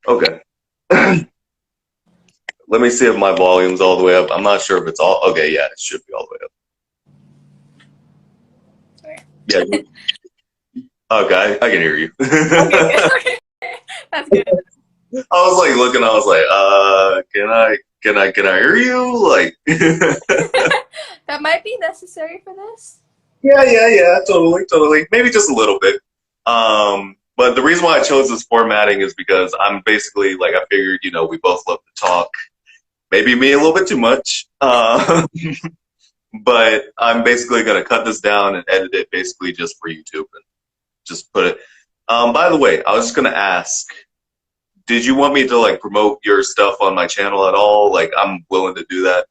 Okay. Let me see if my volume's all the way up. I'm not sure if it's all. Okay, yeah, it should be all the way up. Yeah. Okay, I can hear you. Okay, good. Okay. That's good. I was like looking. I was like, can I hear you? Like, That might be necessary for this. yeah, totally. Maybe just a little bit. But the reason why I chose this formatting is because I'm basically like I figured, we both love to talk. Maybe me a little bit too much. But I'm basically gonna cut this down and edit it basically just for YouTube and just put it. By the way, I was just gonna ask, did you want me to like promote your stuff on my channel at all? Like, I'm willing to do that.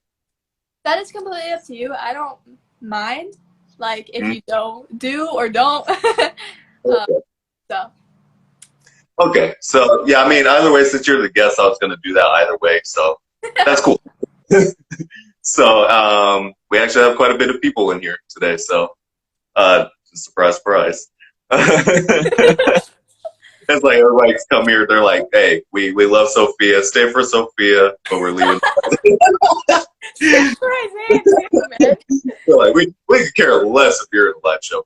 That is completely up to you. I don't mind. Like, if Hmm? you don't do or don't. So, Okay, so yeah, I mean, either way, since you're the guest, I was gonna do that either way, so that's cool. So we actually have quite a bit of people in here today, so surprise, surprise. It's like everybody's come here. They're like, "Hey, we love Sophia. Stay for Sophia, but we're leaving." surprise, man. They're like, we could care less if you're in a live show.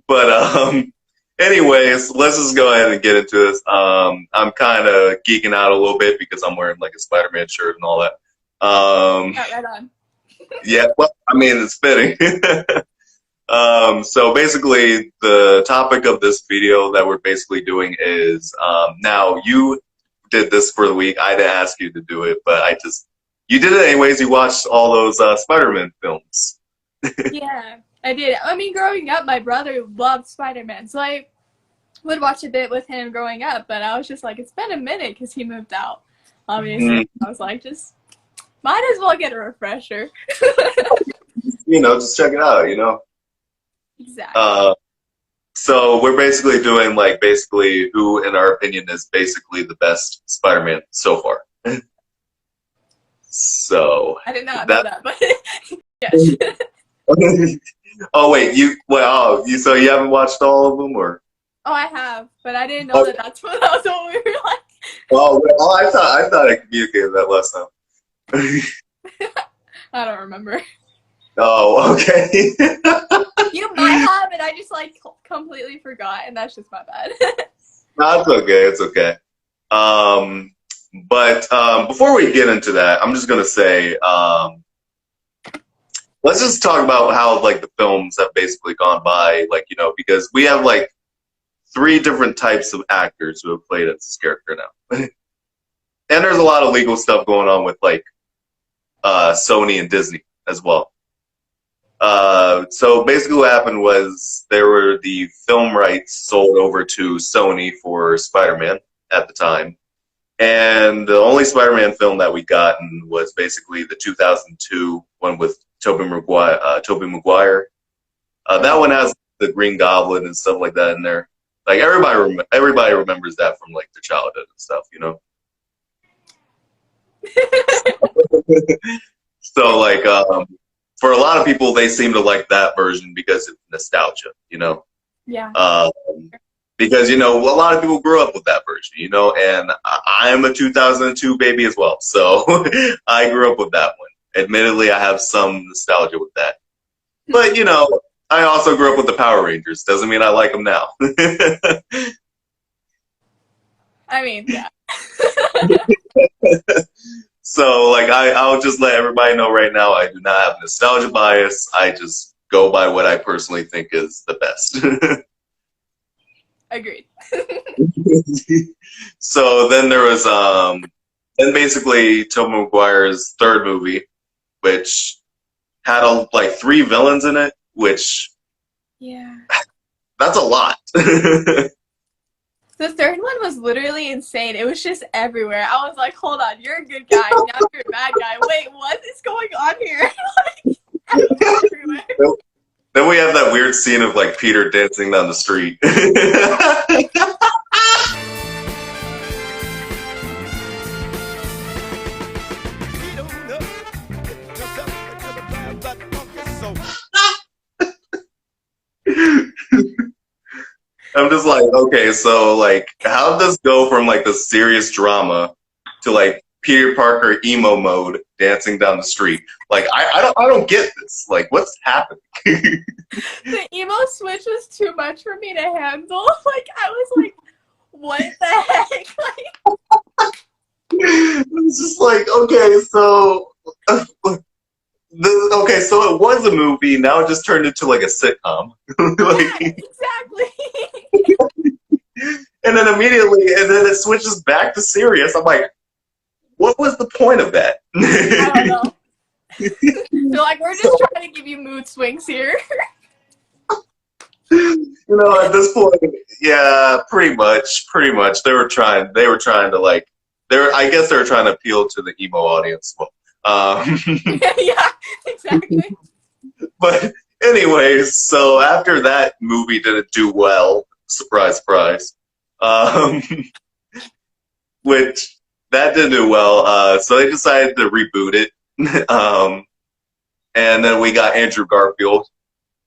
But anyways, let's just go ahead and get into this. I'm kind of geeking out a little bit because I'm wearing like a Spider-Man shirt and all that. Right on. Yeah, well, I mean, it's fitting. So basically, the topic of this video that we're basically doing is now you did this for the week. I didn't ask you to do it, but you did it anyways. You watched all those Spider-Man films. Yeah, I did. I mean, growing up, my brother loved Spider-Man, so I would watch a bit with him growing up, but I was just like, it's been a minute because he moved out, obviously. I was like, just might as well get a refresher. Just check it out. Exactly. So we're basically doing like basically who, in our opinion, is basically the best Spider-Man so far. So I did not know that, but yes. Oh wait, so you haven't watched all of them, or? Oh, I have, but I didn't know that's what we were like. Oh, I thought I communicated that last time. I don't remember. Oh, okay. You might have, and I just like completely forgot, and that's just my bad. No, it's okay. It's okay. But before we get into that, I'm just gonna say, let's just talk about how like the films have basically gone by, like because we have like three different types of actors who have played as this character now, and there's a lot of legal stuff going on with like Sony and Disney as well. So basically what happened was there were the film rights sold over to Sony for Spider-Man at the time. And the only Spider-Man film that we gotten was basically the 2002 one with Tobey Maguire. That one has the Green Goblin and stuff like that in there. Like everybody remembers that from like their childhood and stuff, So like for a lot of people, they seem to like that version because of nostalgia, Yeah. Because a lot of people grew up with that version, and I'm a 2002 baby as well, so I grew up with that one. Admittedly, I have some nostalgia with that, but I also grew up with the Power Rangers. Doesn't mean I like them now. I mean, yeah. So, like, I'll just let everybody know right now, I do not have nostalgia bias. I just go by what I personally think is the best. Agreed. So then there was, then basically Tobey Maguire's third movie, which had like three villains in it, which Yeah. that's a lot. The third one was literally insane. It was just everywhere. I was like, hold on, you're a good guy. Now you're a bad guy. Wait, what is going on here? Everywhere. Then we have that weird scene of like Peter dancing down the street. I'm just like, okay, so like, how does this go from like the serious drama to like Peter Parker emo mode dancing down the street? Like, I don't get this. Like, what's happening? The emo switch was too much for me to handle. Like, I was like, what the heck? Like, It's just like, okay, so okay, so it was a movie. Now it just turned into like a sitcom. yeah, Like, exactly. and then immediately, and then it switches back to serious. I'm like, what was the point of that? I don't know. They're like, we're just trying to give you mood swings here. At this point, yeah, pretty much. They were trying to like, I guess they were trying to appeal to the emo audience. Well, Yeah, exactly. but anyways, so after that movie didn't do well, surprise, surprise, um, which that didn't do well. So they decided to reboot it, and then we got Andrew Garfield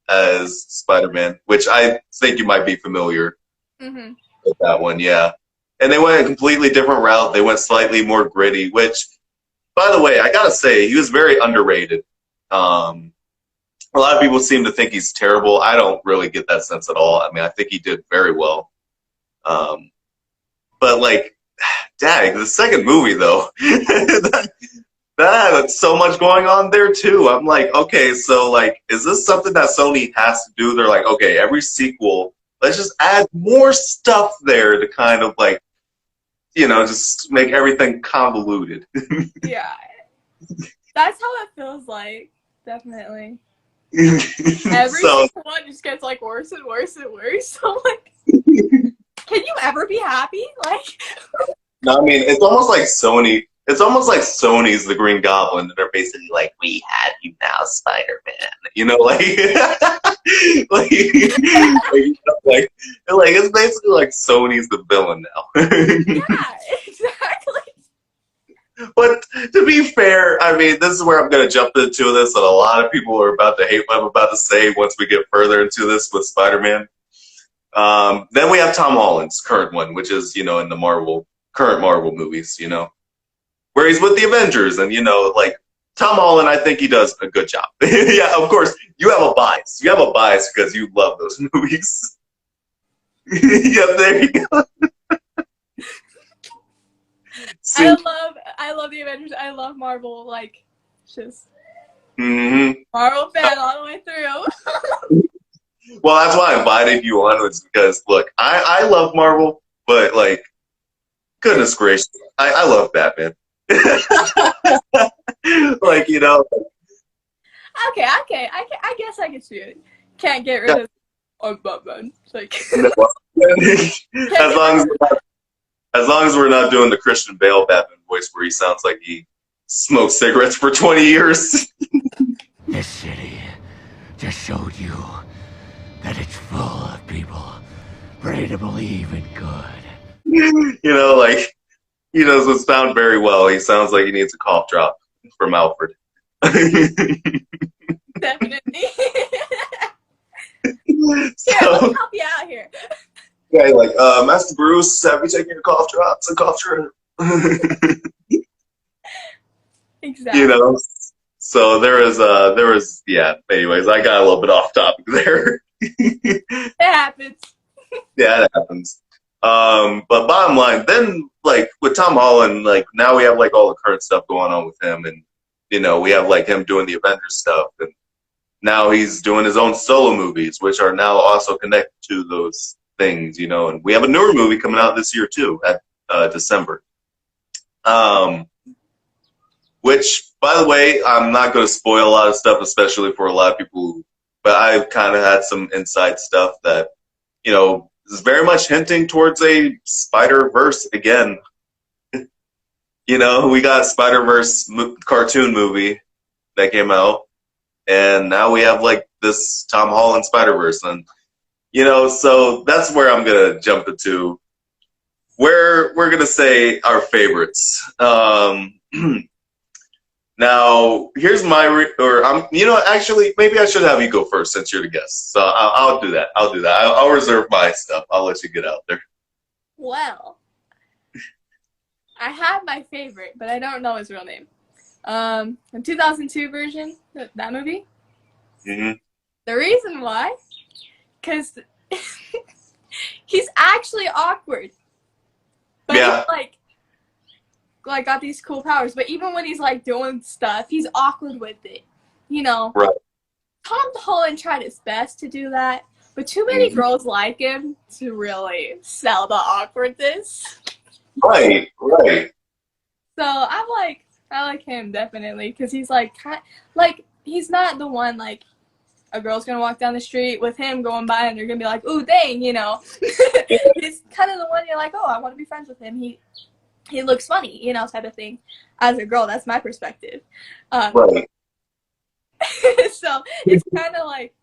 as Spider-Man, which I think you might be familiar Mm-hmm. with that one, yeah. And they went a completely different route. They went slightly more gritty, which, by the way, I gotta say, he was very underrated. A lot of people seem to think he's terrible. I don't really get that sense at all. I mean, I think he did very well. Um, but like, dang, the second movie though, that had so much going on there too. I'm like, okay, so like, is this something that Sony has to do? They're like, okay, every sequel, let's just add more stuff there to kind of like, just make everything convoluted. Yeah. That's how it feels like. Definitely. Every So, single one just gets like worse and worse and worse. I'm like, can you ever be happy? Like, no, I mean, it's almost like Sony. It's almost like Sony's the Green Goblin, and they're basically like, "We have you now, Spider-Man." Like it's basically like Sony's the villain now. yeah, exactly. But to be fair, I mean, this is where I'm going to jump into this, and a lot of people are about to hate what I'm about to say once we get further into this with Spider-Man. Then we have Tom Holland's current one, which is, in the current Marvel movies, where he's with the Avengers, and, like, Tom Holland, I think he does a good job. Yeah, of course, you have a bias. You have a bias because you love those movies. Yeah, there you go. See, I love the Avengers. I love Marvel. Like, just mm-hmm. Marvel fan all the way through. Well, that's why I invited you on, was because, look, I love Marvel, but, like, goodness gracious, I love Batman. Like, Okay. I guess I can see it. Can't get rid of Batman. It's like, as long as we're not doing the Christian Bale Batman voice where he sounds like he smoked cigarettes for 20 years. This city just showed you that it's full of people ready to believe in good. Like, he doesn't sound very well. He sounds like he needs a cough drop from Alfred. definitely. So, Here, let me help you out here. yeah, like, Master Bruce, have you taken your cough drops and cough syrup? Exactly. So there was, yeah, anyways, I got a little bit off topic there. It happens. Yeah, it happens. But bottom line, then, like, with Tom Holland, like, now we have, like, all the current stuff going on with him, and, we have, like, him doing the Avengers stuff, and now he's doing his own solo movies, which are now also connected to those things, and we have a newer movie coming out this year, too, at December. Which, by the way, I'm not going to spoil a lot of stuff, especially for a lot of people, but I've kind of had some inside stuff that, is very much hinting towards a Spider-Verse again. We got Spider-Verse cartoon movie that came out, and now we have, like, this Tom Holland Spider-Verse, and, so that's where I'm going to jump into, where we're going to say our favorites. Now, here's my, actually, maybe I should have you go first since you're the guest. So I'll do that. I'll reserve my stuff. I'll let you get out there. Well, I have my favorite, but I don't know his real name. The 2002 version, that movie. Mm-hmm. The reason why, because he's actually awkward, but Yeah. he's like got these cool powers. But even when he's like doing stuff, he's awkward with it. You know, Right. Tom Holland tried his best to do that, but too many girls like him to really sell the awkwardness. Right. So I like him definitely because he's like he's not the one like a girl's gonna walk down the street with him going by and they're gonna be like, ooh, dang, you know. He's kind of the one you're like, oh, I want to be friends with him. He looks funny, you know, type of thing. As a girl, that's my perspective. Right. So it's kind of like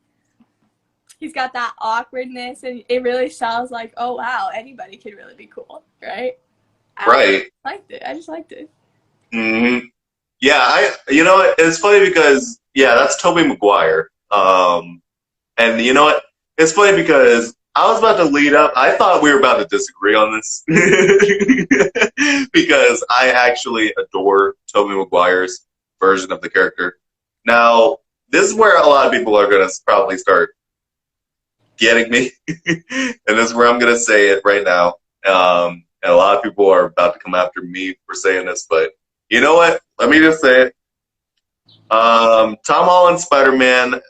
he's got that awkwardness, and it really sounds like, oh wow, anybody could really be cool, right? Right. I just liked it. Mm-hmm. Yeah, it's funny because that's Tobey Maguire. And you know what? It's funny because I was about to lead up. I thought we were about to disagree on this because I actually adore Tobey Maguire's version of the character. Now, this is where a lot of people are going to probably start getting me, and this is where I'm going to say it right now. And a lot of people are about to come after me for saying this, but you know what? Let me just say it. Tom Holland Spider-Man,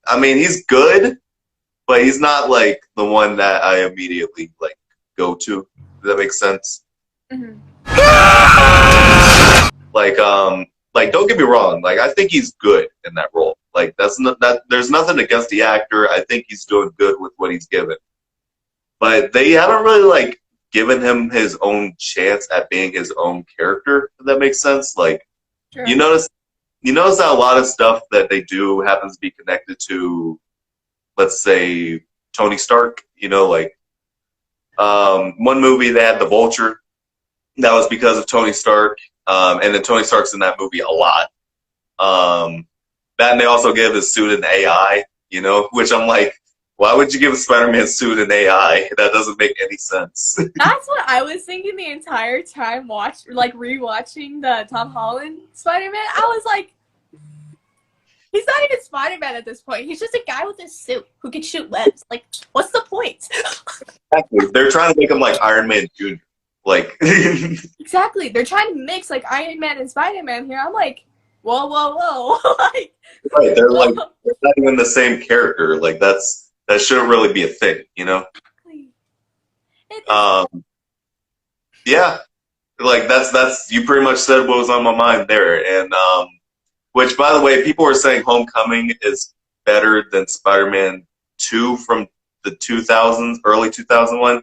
I mean, he's good, but he's not like the one that I immediately like go to. Does that make sense? Mm-hmm. Like don't get me wrong. Like I think he's good in that role. Like that's not that. There's nothing against the actor. I think he's doing good with what he's given. But they haven't really like given him his own chance at being his own character. If that makes sense. Like Sure. you notice that a lot of stuff that they do happens to be connected to, let's say, Tony Stark. You know, like one movie they had the Vulture. That was because of Tony Stark, and then Tony Stark's in that movie a lot. That and they also give his suit an AI. You know, which I'm like, why would you give a Spider-Man suit an AI? That doesn't make any sense. That's what I was thinking the entire time rewatching the Tom Holland Spider-Man. I was like, he's not even Spider-Man at this point. He's just a guy with a suit who can shoot webs. Like, what's the point? Exactly. They're trying to make him like Iron Man Jr. Like Exactly. They're trying to mix like Iron Man and Spider-Man here. I'm like, whoa. Like, right, they're like they're not even the same character. Like that shouldn't really be a thing, you know? Yeah. Like that's you pretty much said what was on my mind there. And which by the way, people are saying Homecoming is better than Spider-Man 2 from the 2000s, early 2001.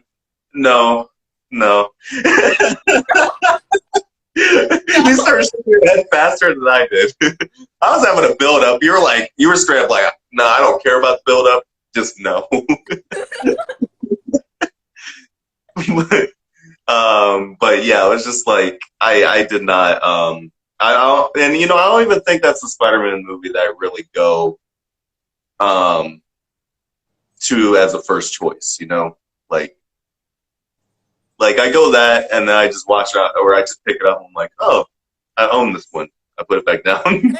No. You started shaking your head faster than I did. I was having a build up. You were straight up like, no, I don't care about the build up. Just no. But yeah, it was just like I did not. I don't even think that's the Spider-Man movie that I really go to as a first choice. You know, like I go that, and then I just watch it, or I just pick it up. And I'm like, oh, I own this one. I put it back down.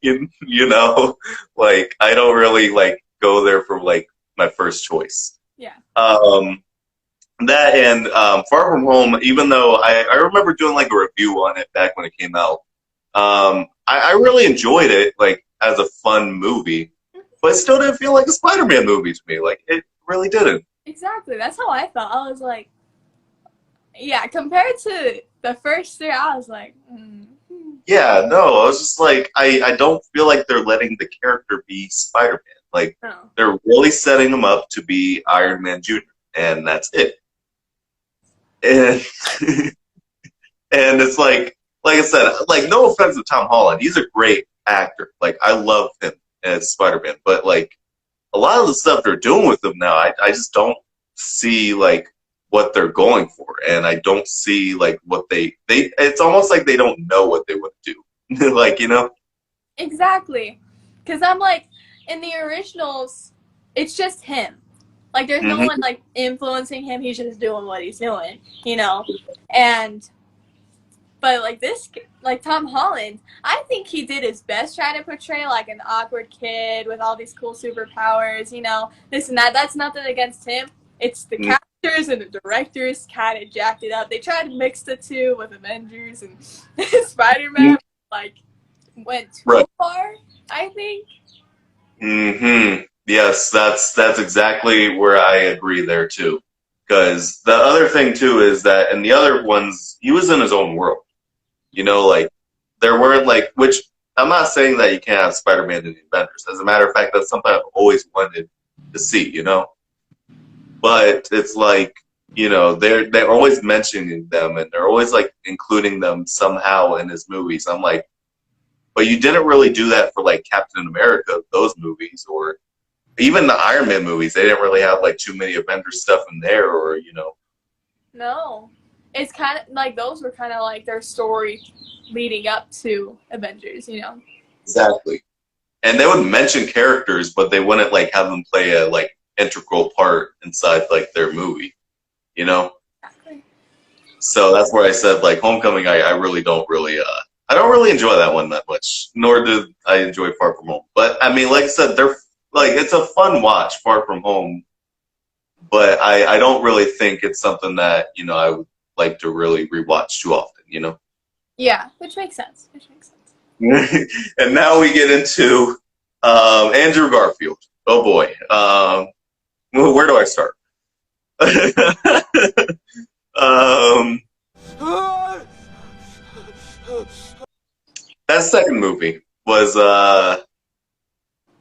you know, like I don't really like go there for like my first choice. Yeah. That and Far From Home, even though I remember doing like a review on it back when it came out. I really enjoyed it, like as a fun movie, but it still didn't feel like a Spider-Man movie to me. Like it really didn't. Exactly. That's how I felt. I was like, yeah, compared to the first three, I was like, Yeah, no, I was just like, I don't feel like they're letting the character be Spider-Man. Like, no. They're really setting him up to be Iron Man Jr., and that's it. And, and it's like I said, like, no offense to Tom Holland. He's a great actor. Like, I love him as Spider-Man. But, like, a lot of the stuff they're doing with him now, I just don't see, like, what they're going for, and I don't see like what they it's almost like they don't know what they want to do. Like, you know? Exactly. Because I'm like, in the originals, it's just him. Like, there's no one, like, influencing him. He's just doing what he's doing, you know? But, like, like, Tom Holland, I think he did his best trying to portray, like, an awkward kid with all these cool superpowers, you know? This and that. That's nothing against him. It's the characters and the directors kind of jacked it up. They tried to mix the two with Avengers and Spider-Man, like, went too far, I think. Yes, that's exactly where I agree there too. Because the other thing too is that in the other ones, he was in his own world. You know, like there weren't like, which I'm not saying that you can't have Spider-Man in the Avengers. As a matter of fact, that's something I've always wanted to see. You know, but it's like, you know, they're always mentioning them and they're always like including them somehow in his movies. I'm like, but you didn't really do that for like Captain America, those movies, or even the Iron Man movies. They didn't really have like too many Avengers stuff in there, or you know. No, it's kind of like those were kind of like their story leading up to Avengers, you know. Exactly, and they would mention characters, but they wouldn't like have them play a like integral part inside like their movie, you know. Exactly. So that's where I said like Homecoming. I really don't really I don't really enjoy that one that much, nor did I enjoy Far From Home. But I mean, like I said, they're like it's a fun watch, Far From Home. But I don't really think it's something that, you know, I would like to really rewatch too often, you know. Yeah, which makes sense. Which makes sense. And now we get into Andrew Garfield. Oh boy, where do I start? That second movie was that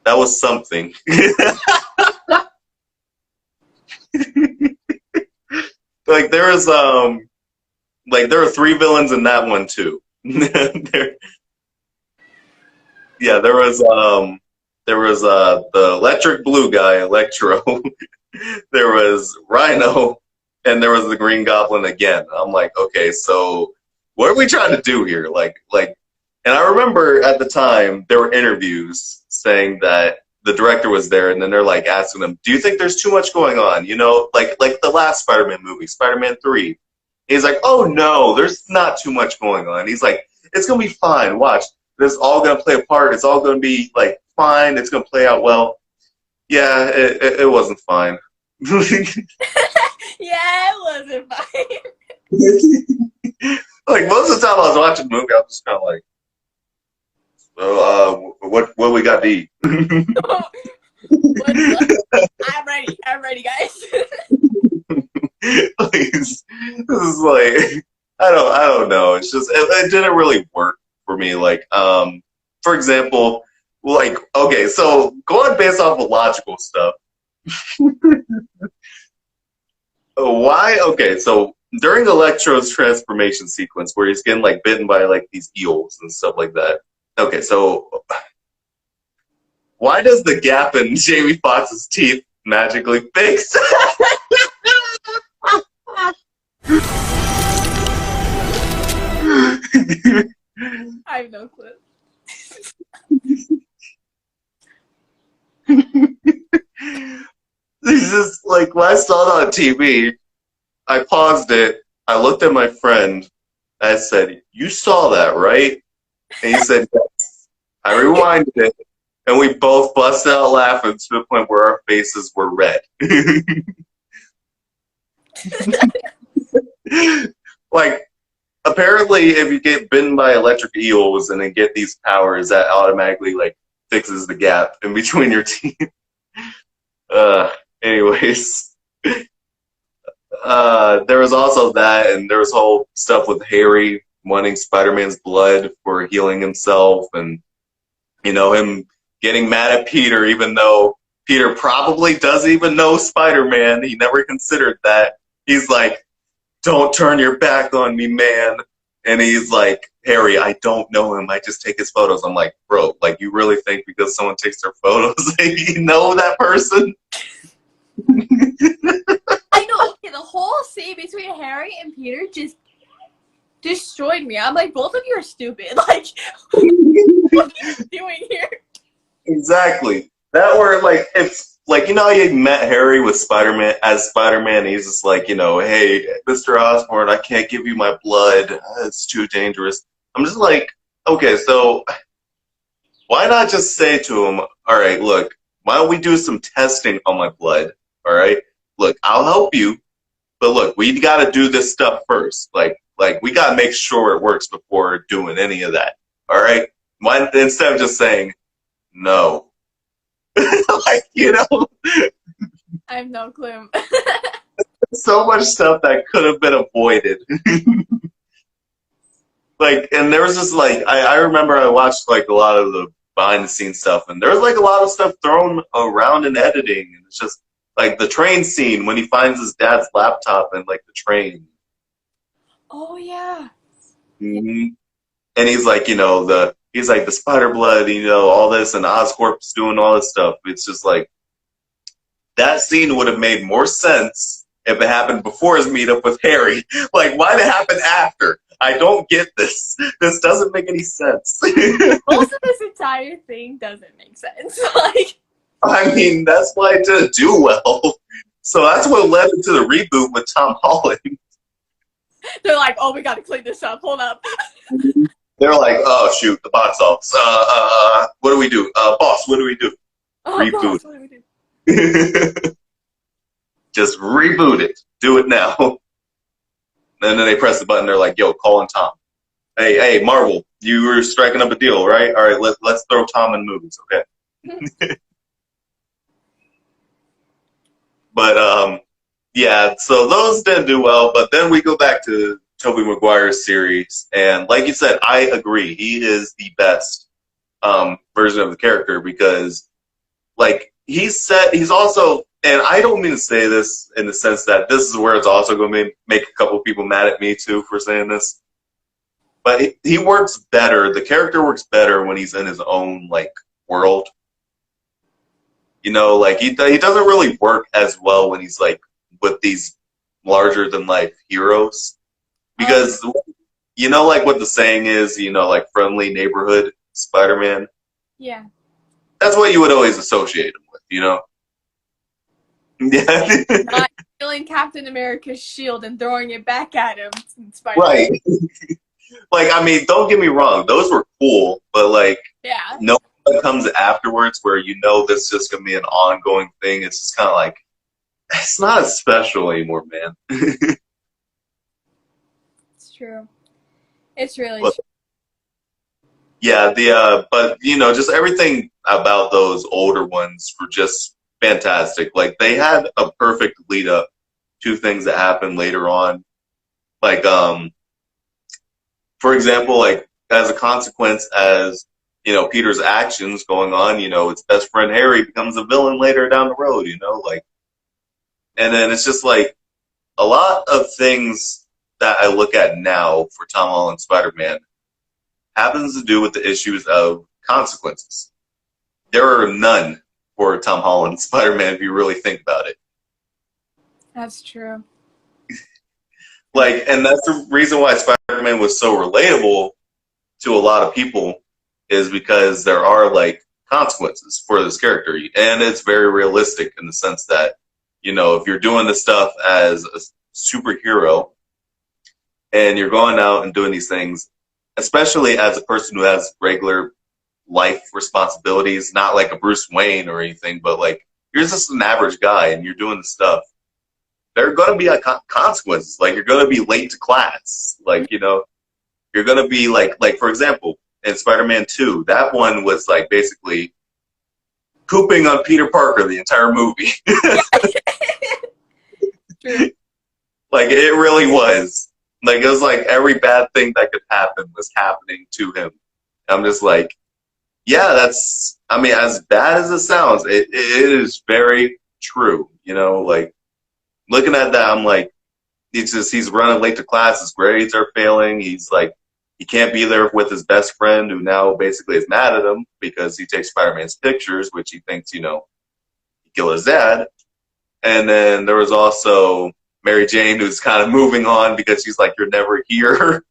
was something. Like there was like there were three villains in that one too. there was the electric blue guy, Electro. There was Rhino, and there was the Green Goblin again. I'm like, okay, so what are we trying to do here? And I remember at the time there were interviews saying that the director was there, and then they're like asking him, "Do you think there's too much going on? You know, like the last Spider-Man movie, Spider-Man 3." He's like, "Oh no, there's not too much going on." He's like, "It's gonna be fine. Watch, this is all gonna play a part. It's all gonna be like fine. It's gonna play out well." Yeah, it wasn't fine. Yeah, it wasn't fine. Like most of the time I was watching the movie, I was just kind of like, "So, what we got to eat?" I'm ready, guys. Like, this is like I don't know. It's just it didn't really work for me. Like, for example, like okay, so going based off of logical stuff. Why? Okay, so during Electro's transformation sequence, where he's getting like bitten by like these eels and stuff like that. Okay, so why does the gap in Jamie Foxx's teeth magically fix? I have no clue. It's just like when I saw it on TV, I paused it. I looked at my friend. I said, "You saw that, right?" And he said, "Yes." I rewinded it, and we both busted out laughing to the point where our faces were red. Like, apparently, if you get bitten by electric eels and then get these powers, that automatically like fixes the gap in between your teeth. Anyways, there was also that, and there was whole stuff with Harry wanting Spider-Man's blood for healing himself, and you know him getting mad at Peter, even though Peter probably doesn't even know Spider-Man. He never considered that. He's like, "Don't turn your back on me, man." And he's like, "Harry, I don't know him. I just take his photos." I'm like, bro, like you really think because someone takes their photos, you know that person? I know. Okay, the whole scene between Harry and Peter just destroyed me. I'm like, both of you are stupid. Like, what are you doing here? Exactly. That were like, it's like, you know how you met Harry with Spider-Man as Spider-Man, he's just like, you know, hey, Mr. Osborn, I can't give you my blood. It's too dangerous. I'm just like, okay, so why not just say to him, all right, look, why don't we do some testing on my blood? All right, look, I'll help you, but look, we got to do this stuff first. Like we got to make sure it works before doing any of that. All right, why, instead of just saying no, like, you know, I have no clue. so much stuff that could have been avoided. Like, and there was just like, I remember I watched like a lot of the behind the scenes stuff, and there was like a lot of stuff thrown around in editing, and it's just like the train scene when he finds his dad's laptop and like the train. Oh yeah. hmm And he's like, you know, he's like the spider blood, you know, all this, and Oscorp's doing all this stuff. It's just like that scene would have made more sense if it happened before his meetup with Harry. Like, why'd it happen after? I don't get this. This doesn't make any sense. Most of this entire thing doesn't make sense. Like, I mean, that's why it didn't do well. So that's what led into the reboot with Tom Holland. they're like, oh, we gotta clean this up. Hold up. They're like, oh shoot, the box office. What do we do? Boss, what do we do? Oh, Reboot. boss, what do we do? Just reboot it. Do it now. And then they press the button. They're like, yo, call in Tom. Hey, Marvel, you were striking up a deal, right? All right, let's throw Tom in movies, okay? But yeah, so those didn't do well. But then we go back to Tobey Maguire's series, and like you said, I agree. He is the best version of the character because, like, he's also, and I don't mean to say this in the sense that this is where it's also going to make a couple people mad at me too for saying this, but he works better. The character works better when he's in his own like world. You know, like he doesn't really work as well when he's like with these larger than life heroes because you know, like what the saying is, you know, like friendly neighborhood Spider-Man. Yeah. That's what you would always associate him with, you know. Yeah. Not stealing Captain America's shield and throwing it back at him. Right. Like, I mean, don't get me wrong, those were cool, but like, yeah, no one comes afterwards where you know this is just gonna be an ongoing thing. It's just kind of like it's not as special anymore, man. it's true. It's really But, true. yeah, but you know, just everything about those older ones were just fantastic. Like they had a perfect lead up to things that happened later on. Like, for example, like as a consequence, as you know, Peter's actions going on, you know, his best friend Harry becomes a villain later down the road, you know, like, and then it's just like a lot of things that I look at now for Tom Holland Spider-Man happens to do with the issues of consequences. There are none for Tom Holland Spider-Man if you really think about it. That's true. Like, and that's the reason why Spider-Man was so relatable to a lot of people is because there are like consequences for this character, and it's very realistic in the sense that, you know, if you're doing this stuff as a superhero and you're going out and doing these things, especially as a person who has regular life responsibilities, not like a Bruce Wayne or anything, but like you're just an average guy and you're doing this stuff, there are going to be like consequences. Like you're going to be late to class. Like, you know, you're going to be like for example, in Spider-Man 2, that one was like basically pooping on Peter Parker the entire movie. True. Like it really was. Like it was like every bad thing that could happen was happening to him. I'm just like, yeah, that's, I mean, as bad as it sounds, it is very true. You know, like looking at that, I'm like, he's running late to class. His grades are failing. He's like, he can't be there with his best friend who now basically is mad at him because he takes Spider-Man's pictures, which he thinks, you know, he killed his dad. And then there was also Mary Jane, who's kind of moving on because she's like, "You're never here."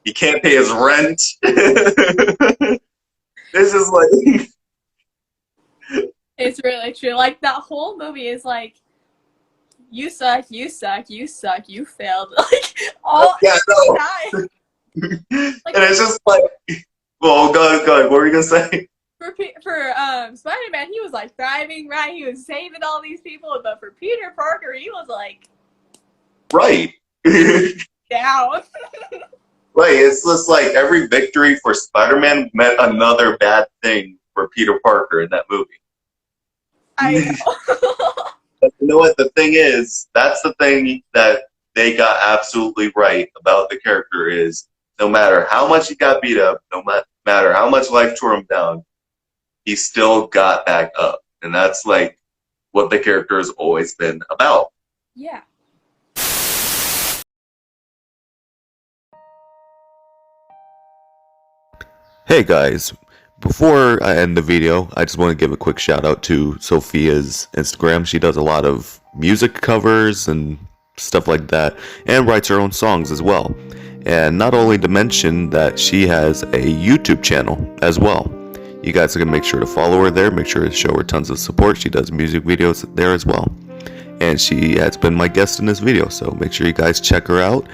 He can't pay his rent. It's just like, It's really true. Like that whole movie is like, you suck, you suck, you suck, you failed. Like all yeah, no. time. Like, And it's just like, well, go ahead. What were you gonna say? for Spider-Man, he was like thriving, right? He was saving all these people, but for Peter Parker, he was like Right. down. Right. It's just like every victory for Spider-Man meant another bad thing for Peter Parker in that movie. I know. But you know what? The thing is, that's the thing that they got absolutely right about the character is no matter how much he got beat up, no matter how much life tore him down, he still got back up. And that's like what the character has always been about. Yeah. Hey guys, before I end the video, I just want to give a quick shout out to Sophia's Instagram. She does a lot of music covers and stuff like that, and writes her own songs as well. And not only to mention that she has a YouTube channel as well. You guys are going to make sure to follow her there, make sure to show her tons of support. She does music videos there as well. And she has been my guest in this video, so make sure you guys check her out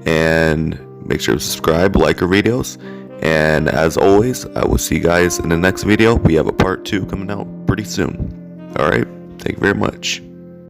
and make sure to subscribe, like her videos. And as always, I will see you guys in the next video. We have a part 2 coming out pretty soon. Alright, thank you very much.